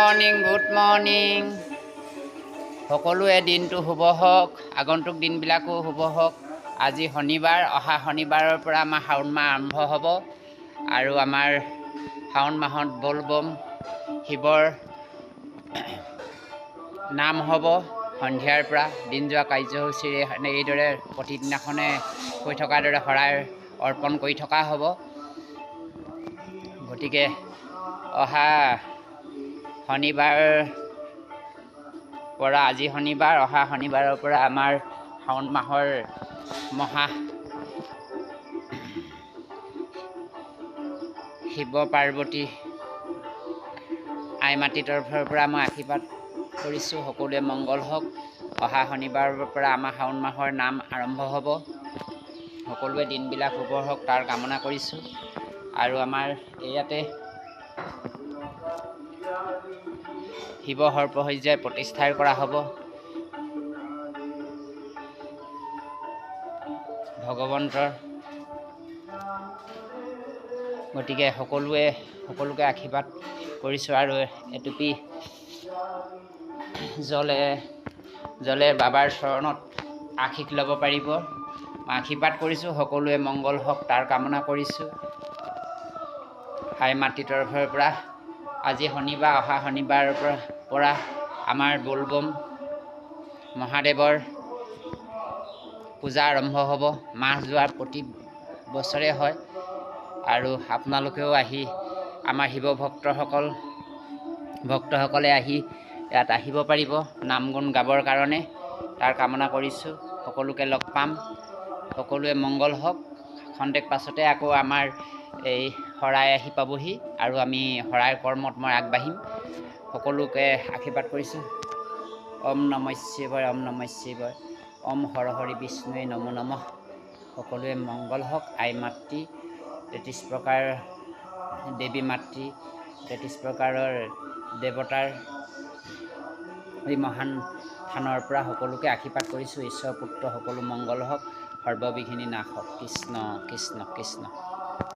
Good morning. সকলোৱে দিনটো শুভ হওক, আগন্তুক দিনবিলাকো শুভ হওক। আজি শনিবাৰ, অহা শনিবাৰৰ পৰা আমাৰ শাওণ মাহ আৰম্ভ হ'ব আৰু আমাৰ শাওণ মাহত বলবম শিৱৰ নাম হ'ব সন্ধিয়াৰ পৰা। দিন যোৱা কাৰ্যসূচীৰে এইদৰে প্ৰতিদিনাখনে হৈ থকাৰ দৰে শৰাই অৰ্পণ কৰি থকা হ'ব। গতিকে অহা শনিবাৰ পৰা, আজি শনিবাৰ, অহা শনিবাৰৰ পৰা আমাৰ শাওণ মাহৰ মহা শিৱ পাৰ্বতী আই মাতৃৰ তৰফৰ পৰা মই আশীৰ্বাদ কৰিছোঁ, সকলোৱে মংগল হওক। অহা শনিবাৰৰ পৰা আমাৰ শাওণ মাহৰ নাম আৰম্ভ হ'ব। সকলোৱে দিনবিলাক শুভ হওক তাৰ কামনা কৰিছোঁ। আৰু আমাৰ ইয়াতে শিৱ সৰ্পসজ্জাই প্ৰতিষ্ঠাৰ কৰা হ'ব। ভগৱন্তৰ গতিকে সকলোকে আশীৰ্বাদ কৰিছোঁ আৰু এটুপি জলে বাবাৰ চৰণত আশীষ ল'ব পাৰিব। মই আশীৰ্বাদ কৰিছোঁ, সকলোৱে মংগল হওক তাৰ কামনা কৰিছোঁ। আই মাতৃৰ তৰফৰ পৰা আজি শনিবাৰ, অহা শনিবাৰৰ পৰা আমাৰ বলবম মহাদেৱৰ পূজা আৰম্ভ হ'ব। মাহ যোৱাৰ প্ৰতি বছৰে হয় আৰু আপোনালোকেও আহি আমাৰ শিৱ ভক্তসকলে আহি ইয়াত আহিব পাৰিব নাম গুণ গাবৰ কাৰণে, তাৰ কামনা কৰিছোঁ। সকলোকে লগ পাম, সকলোৱে মংগল হওক। খন্তেক পাছতে আকৌ আমাৰ এই শৰাই আহি পাবহি আৰু আমি শৰাই কৰ্মত মই আগবাঢ়িম। সকলোকে আশীৰ্বাদ কৰিছোঁ। ওম নমঃ শিৱায়, ওম নমঃ শিৱায়, ওম হৰ হৰি বিষ্ণুৱে নমো নমঃ। সকলোৱে মংগল হওক। আই মাতৃ 33 প্ৰকাৰ দেৱী মাতৃ, 33 প্ৰকাৰৰ দেৱতাৰ এই মহান থানৰ পৰা সকলোকে আশীৰ্বাদ কৰিছোঁ। ঈশ্বৰ পুত্ৰ সকলো মংগল হওক, সৰ্ববিঘিনি নাশ হওক। কৃষ্ণ কৃষ্ণ কৃষ্ণ।